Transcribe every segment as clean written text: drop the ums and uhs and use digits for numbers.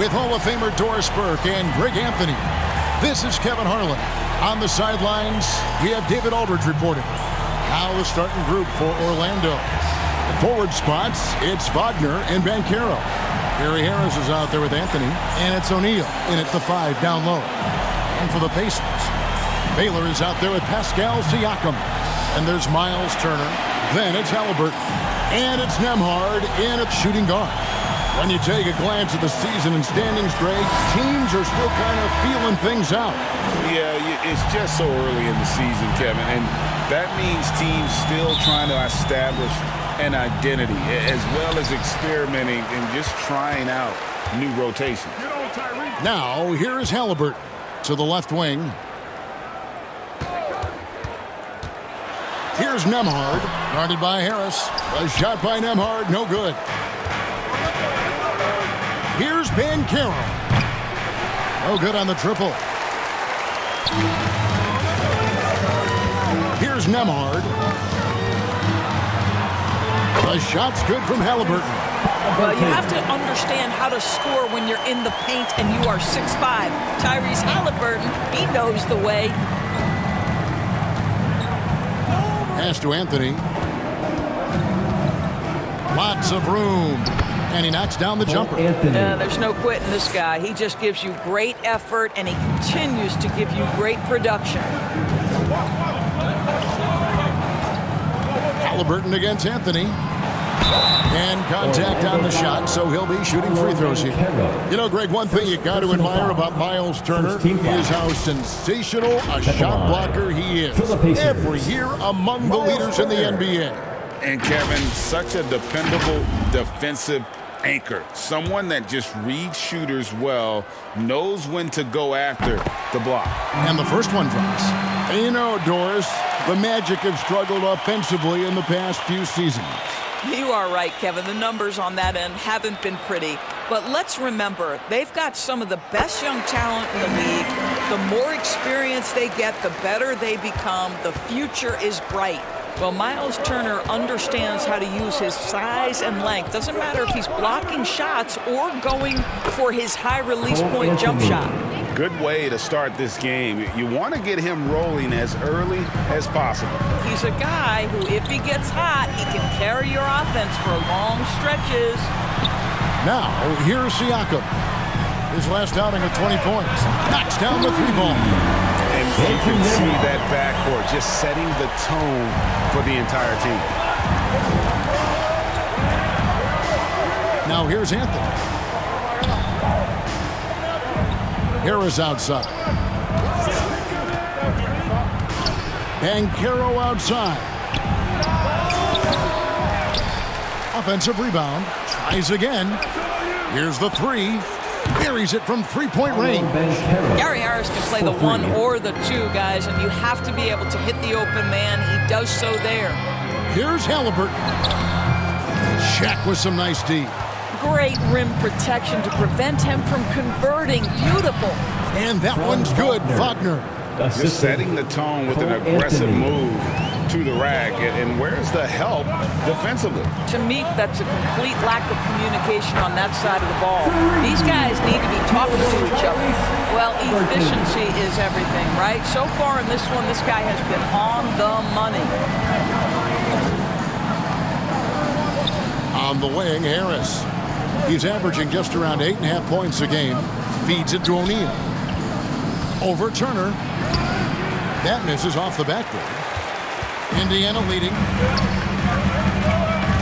with Hall of Famer Doris Burke and Greg Anthony. This is Kevin Harlan. On the sidelines, we have David Aldridge reporting. Now the starting group for Orlando. The forward spots, it's Wagner and Banchero. Gary Harris is out there with Anthony, and it's O'Neal in at the 5 down low. And for the Pacers, Baylor is out there with Pascal Siakam. And there's Miles Turner. Then it's Halliburton. And it's Nembhard in at shooting guard. When you take a glance at the season and standings, Greg, teams are still kind of feeling things out. Yeah, it's just so early in the season, Kevin, and that means teams still trying to establish an identity as well as experimenting and just trying out new rotations. Now, here is Halliburton to the left wing. Here's Nembhard, guarded by Harris. A shot by Nembhard, no good. Here's Banchero. No good on the triple. Here's Nembhard. The shot's good from Halliburton. Well, you have to understand how to score when you're in the paint and you are 6'5". Tyrese Halliburton, he knows the way. Pass to Anthony. Lots of room. And he knocks down the jumper. There's no quitting this guy. He just gives you great effort, and he continues to give you great production. Halliburton against Anthony. And contact on the shot, so he'll be shooting free throws here. You know, Greg, one thing you got to admire about Miles Turner is how sensational a shot blocker he is. Every year among the leaders in the NBA. And Kevin, such a dependable defensive anchor. Someone that just reads shooters well, knows when to go after the block. And the first one drops. And you know, Doris, the Magic have struggled offensively in the past few seasons. You are right, Kevin. The numbers on that end haven't been pretty. But let's remember, they've got some of the best young talent in the league. The more experience they get, the better they become. The future is bright. Well, Miles Turner understands how to use his size and length. Doesn't matter if he's blocking shots or going for his high release point jump shot. Good way to start this game. You want to get him rolling as early as possible. He's a guy who, if he gets hot, he can carry your offense for long stretches. Now, here's Siakam. His last outing of 20 points. Knocks down the 3-ball. And you can see that backcourt just setting the tone for the entire team. Now here's Anthony. Harris outside. Banchero outside. Offensive rebound. Tries again. Here's the 3. Buries it from 3-point range. Gary Harris can play the 1 or the 2, guys, and you have to be able to hit the open man. He does so there. Here's Halliburton. Shaq with some nice D. Great rim protection to prevent him from converting. Beautiful. And that one's good, Wagner. Just setting the tone with an aggressive move to the rack. And where's the help defensively? To me, that's a complete lack of communication on that side of the ball. These guys need to be talking to each other. Well, efficiency is everything, right? So far in this one, this guy has been on the money. On the wing, Harris. He's averaging just around 8.5 points a game. Feeds it to O'Neal. Over Turner. That misses off the backboard. Indiana leading.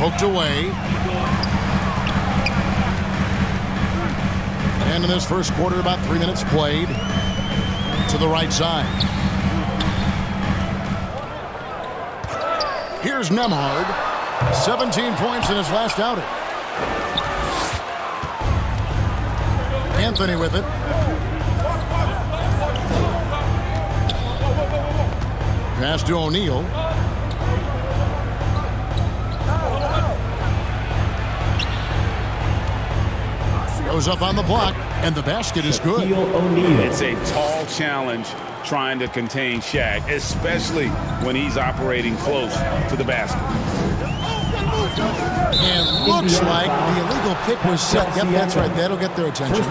Poked away. And in this first quarter, about 3 minutes played. To the right side. Here's Nembhard. 17 points in his last outing. Anthony with it. Pass to O'Neal. Goes up on the block, and the basket is good. It's a tall challenge trying to contain Shaq, especially when he's operating close to the basket. And looks like the illegal kick was set. Yep, that's right. That'll get their attention.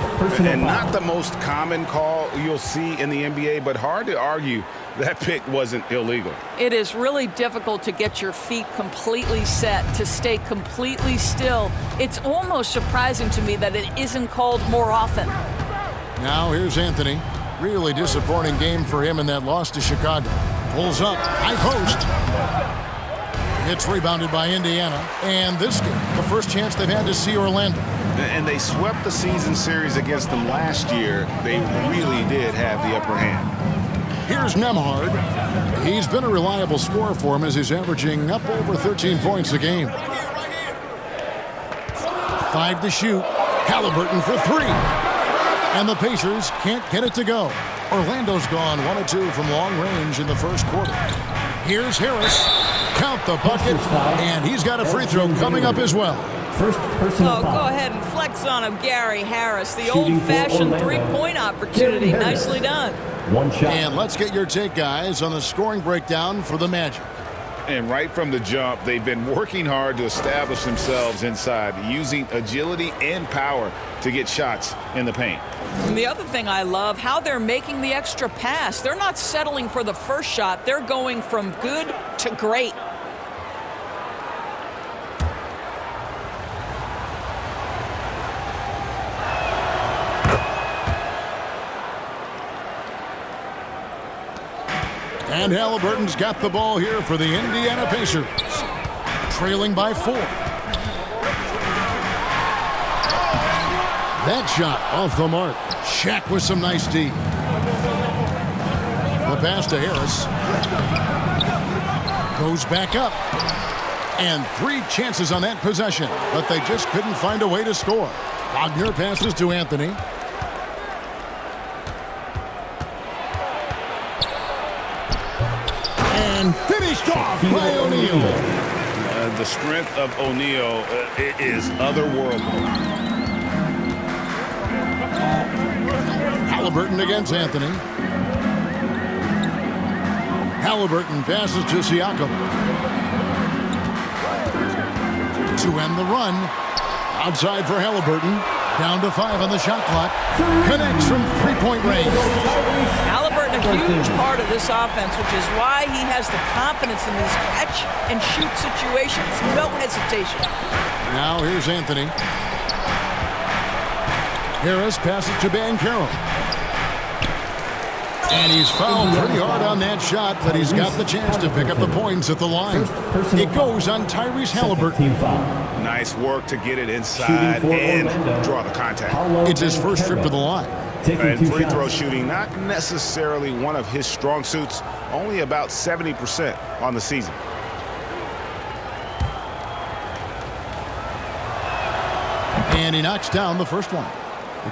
And not the most common call you'll see in the NBA, but hard to argue that pick wasn't illegal. It is really difficult to get your feet completely set, to stay completely still. It's almost surprising to me that it isn't called more often. Now here's Anthony. Really disappointing game for him in that loss to Chicago. Pulls up, high post. It's rebounded by Indiana. And this game, the first chance they've had to see Orlando. And they swept the season series against them last year. They really did have the upper hand. Here's Nembhard. He's been a reliable scorer for him as he's averaging up over 13 points a game. 5 to shoot. Halliburton for 3. And the Pacers can't get it to go. Orlando's gone 1 of 2 from long range in the first quarter. Here's Harris. Count the bucket. And he's got a free throw coming up as well. First personal Oh, foul. go ahead and flex on him, Gary Harris. The old-fashioned three-point opportunity. Gary Harris. Nicely done. One shot. And let's get your take, guys, on the scoring breakdown for the Magic. And right from the jump, they've been working hard to establish themselves inside, using agility and power to get shots in the paint. And the other thing I love, how they're making the extra pass. They're not settling for the first shot. They're going from good to great. And Halliburton's got the ball here for the Indiana Pacers. Trailing by 4. That shot off the mark. Shaq with some nice D. The pass to Harris. Goes back up. And 3 chances on that possession, but they just couldn't find a way to score. Wagner passes to Anthony. And finished off by O'Neal. The strength of O'Neal is otherworldly. Halliburton against Anthony. Halliburton passes to Siakam. To end the run. Outside for Halliburton. Down to 5 on the shot clock. Connects from three-point range. Halliburton, a huge part of this offense, which is why he has the confidence in these catch-and-shoot situations. No hesitation. Now here's Anthony. Harris passes to Banchero. And he's fouled pretty hard on that shot, but he's got the chance to pick up the points at the line. It goes on Tyrese Halliburton. Nice work to get it inside and draw the contact. It's his first trip to the line. And free throw shooting, not necessarily one of his strong suits, only about 70% on the season. And he knocks down the first one.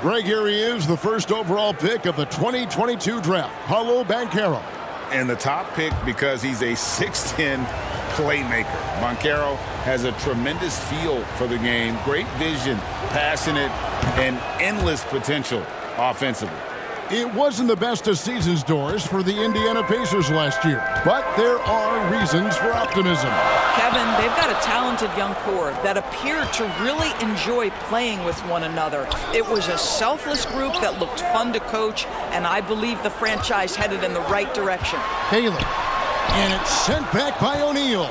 Greg, here he is, the first overall pick of the 2022 draft, Paolo Banchero. And the top pick because he's a 6'10 playmaker. Banchero has a tremendous feel for the game, great vision, passionate, and endless potential offensively. It wasn't the best of season's doors for the Indiana Pacers last year, but there are reasons for optimism. Kevin, they've got a talented young core that appeared to really enjoy playing with one another. It was a selfless group that looked fun to coach, and I believe the franchise headed in the right direction. Haley, and it's sent back by O'Neal.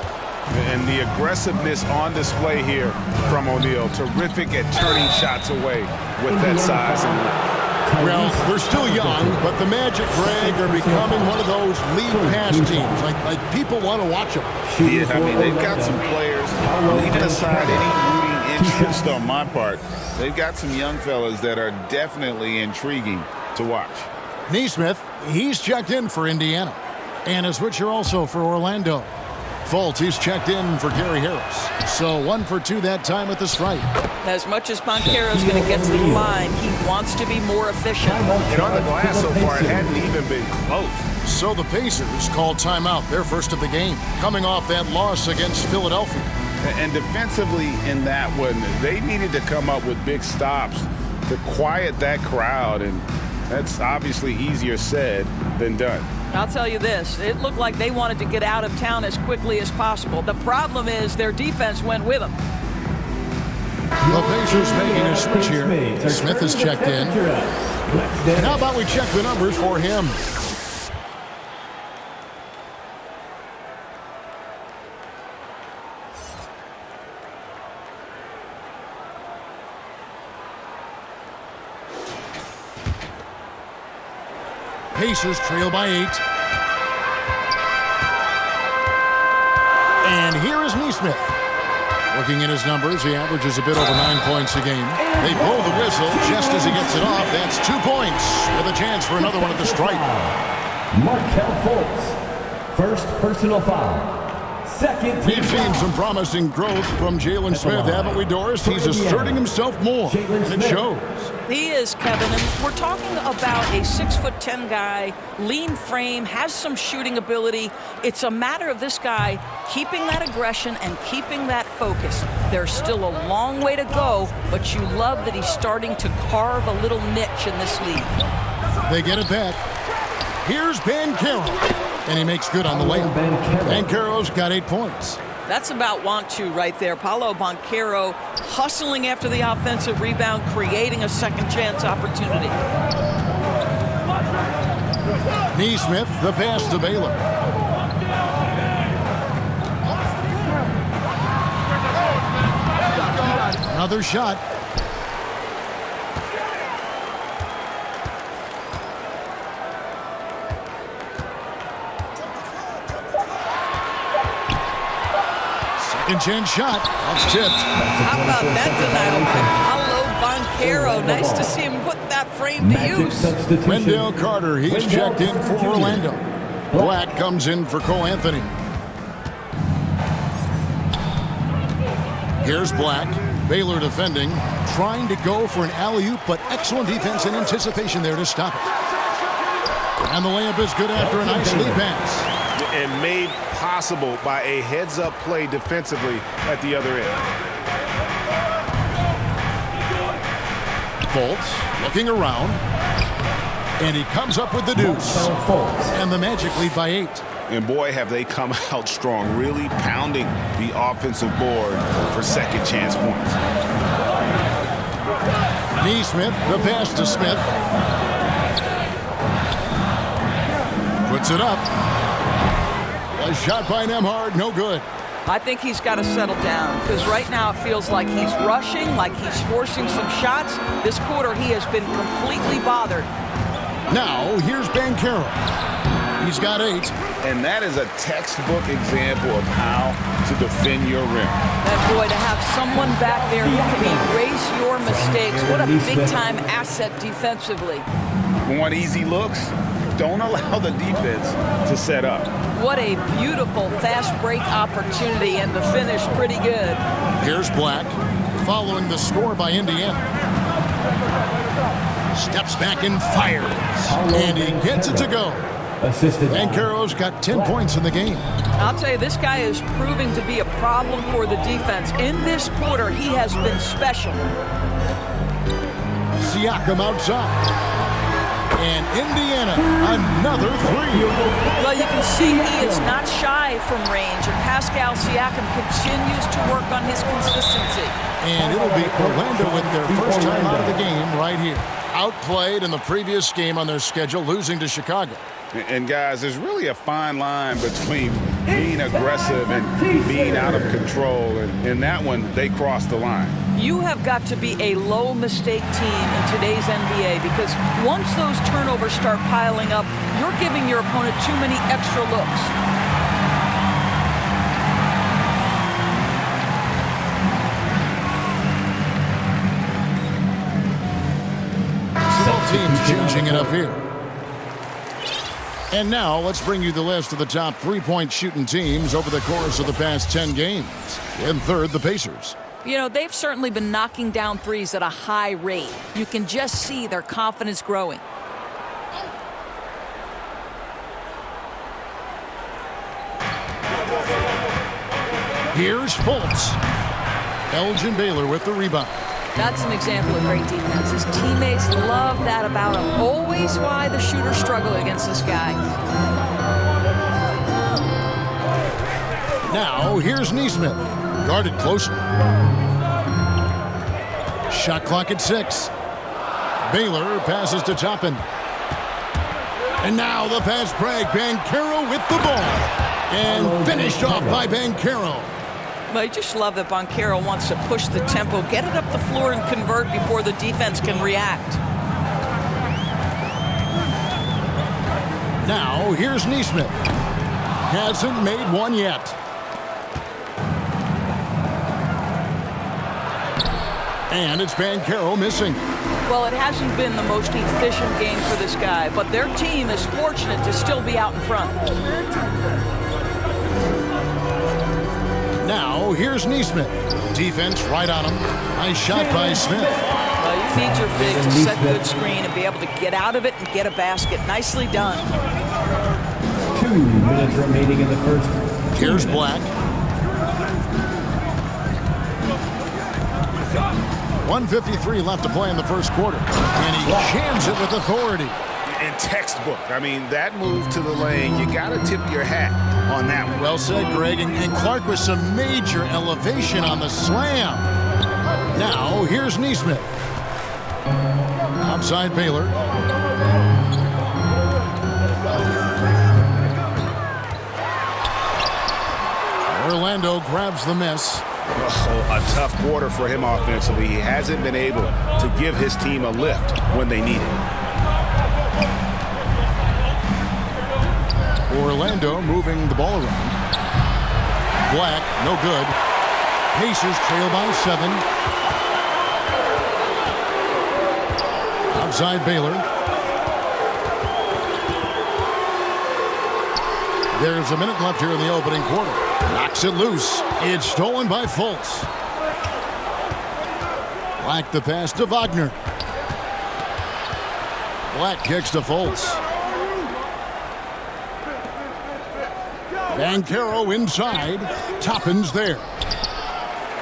And the aggressiveness on display here from O'Neal, terrific at turning shots away with that size and length. Well, they're still young, but the Magic, Greg, are becoming one of those lead pass teams. Like people want to watch them. Yeah, I mean, they've got some players, leaving aside any rooting interest on my part, they've got some young fellas that are definitely intriguing to watch. Neesmith, he's checked in for Indiana. And a switcher also for Orlando. Fultz, he's checked in for Gary Harris. So 1 for 2 that time at the stripe. As much as Banchero's going to get to the line, he wants to be more efficient. And on the glass so far, it hadn't even been close. So the Pacers called timeout, their first of the game, coming off that loss against Philadelphia. And defensively in that one, they needed to come up with big stops to quiet that crowd, and that's obviously easier said than done. I'll tell you this, it looked like they wanted to get out of town as quickly as possible. The problem is their defense went with them. The Pacers making a switch here. Smith is checked in. And how about we check the numbers for him? Pacers trail by 8. And here is Neesmith. Looking at his numbers, he averages a bit over 9 points a game. They blow the whistle just as he gets it off. That's 2 points with a chance for another one at the stripe. Markelle Fultz, first personal foul. Second. We've seen some promising growth from Jalen Smith, haven't we, Doris? He's asserting himself more, and it shows. He is, Kevin, and we're talking about a 6'10" guy, lean frame, has some shooting ability. It's a matter of this guy keeping that aggression and keeping that focus. There's still a long way to go, but you love that he's starting to carve a little niche in this league. They get it back. Here's Banchero, and he makes good on the layup. Banchero's got 8 points. That's about want to right there. Paolo Banchero hustling after the offensive rebound, creating a second chance opportunity. Neesmith, the pass to Baylor. Another shot. Second chance shot. That's tipped. How about that denial by Paolo Banchero? Nice to see him put that frame to use. Wendell Carter, he's checked in for Orlando. Black comes in for Cole Anthony. Here's Black. Baylor defending, trying to go for an alley-oop, but excellent defense and anticipation there to stop it. And the layup is good after a nice lead pass. And made possible by a heads-up play defensively at the other end. Fultz looking around, and he comes up with the deuce. And the Magic lead by 8. And boy, have they come out strong, really pounding the offensive board for second chance points. Neesmith, the pass to Smith. Puts it up. A shot by Nembhard, no good. I think he's got to settle down because right now it feels like he's rushing, like he's forcing some shots. This quarter he has been completely bothered. Now here's Banchero. He's got 8. And that is a textbook example of how to defend your rim. That boy, to have someone back there who can erase your mistakes, what a big-time asset defensively. Want easy looks? Don't allow the defense to set up. What a beautiful fast break opportunity, and the finish pretty good. Here's Black, following the score by Indiana. Steps back and fires, and he gets it to go. Banchero's got 10 points in the game. I'll tell you, this guy is proving to be a problem for the defense. In this quarter, he has been special. Siakam outside. And Indiana, another 3. Well, you can see he is not shy from range, and Pascal Siakam continues to work on his consistency. And it'll be Orlando with their first time out of the game right here. Outplayed in the previous game on their schedule, losing to Chicago. And guys, there's really a fine line between being aggressive and being out of control. And in that one, they crossed the line. You have got to be a low mistake team in today's NBA because once those turnovers start piling up, you're giving your opponent too many extra looks. Both teams changing it up here. And now let's bring you the list of the top three-point shooting teams over the course of the past 10 games. In third, the Pacers. You know, they've certainly been knocking down threes at a high rate. You can just see their confidence growing. Here's Fultz. Elgin Baylor with the rebound. That's an example of great defense. His teammates love that about him. Always sees why the shooters struggle against this guy. Now, here's Neesmith. Guarded closely. Shot clock at 6. Baylor passes to Toppin. And now the fast break. Banchero with the ball. And finished off by Banchero. Well, I just love that Banchero wants to push the tempo, get it up the floor, and convert before the defense can react. Now, here's Neesmith. Hasn't made one yet. And it's Banchero missing. Well, it hasn't been the most efficient game for this guy, but their team is fortunate to still be out in front. Now, here's Neesmith. Defense right on him. Nice shot by Smith. Well, you need your bigs to set good screen and be able to get out of it and get a basket. Nicely done. 2 minutes remaining in the first. Here's Black. 1:53 left to play in the first quarter. And he jams it with authority. In textbook. I mean, that move to the lane, you got to tip your hat on that one. Well said, Greg. And Clark with some major elevation on the slam. Now, here's Neesmith. Outside Baylor. Orlando grabs the miss. Oh, a tough quarter for him offensively. He hasn't been able to give his team a lift when they need it. Orlando moving the ball around. Black, no good. Pacers trail by 7. Outside Baylor. There's a minute left here in the opening quarter. Knocks it loose. It's stolen by Fultz. Black the pass to Wagner. Black kicks to Fultz. Banchero inside. Toppin's there.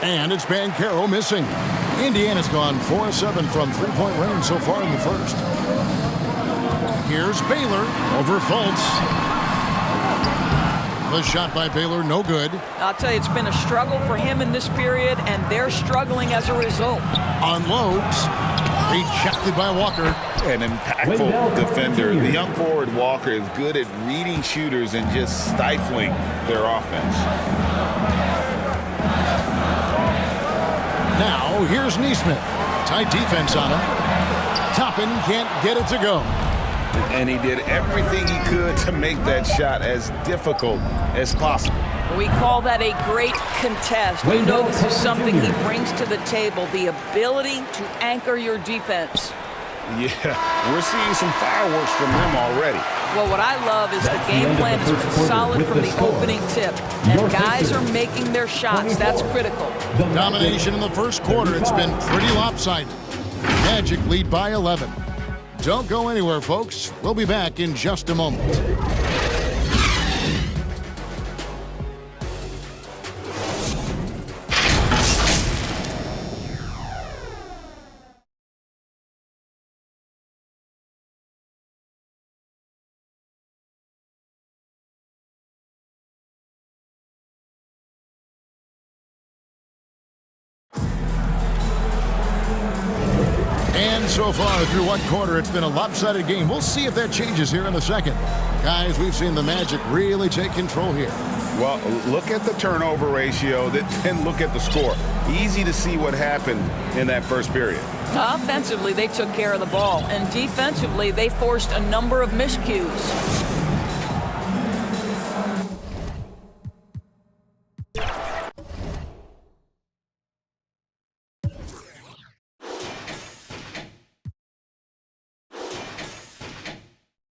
And it's Banchero missing. Indiana's gone 4-7 from three-point range so far in the first. Here's Baylor over Fultz. The shot by Baylor, no good. I'll tell you, it's been a struggle for him in this period, and they're struggling as a result. Unloads. Rejected by Walker. An impactful defender. The young forward Walker is good at reading shooters and just stifling their offense. Now, here's Neesmith. Tight defense on him. Toppin can't get it to go. And he did everything he could to make that shot as difficult as possible. We call that a great contest. You know this is something he brings to the table, the ability to anchor your defense. Yeah, we're seeing some fireworks from him already. Well, what I love is the game plan has been solid from the opening tip. And guys are making their shots. That's critical. Domination in the first quarter. It's been pretty lopsided. Magic lead by 11. Don't go anywhere, folks. We'll be back in just a moment. And so far through one quarter, it's been a lopsided game. We'll see if that changes here in the second. Guys, we've seen the Magic really take control here. Well, look at the turnover ratio, then look at the score. Easy to see what happened in that first period. Offensively, they took care of the ball. And defensively, they forced a number of miscues.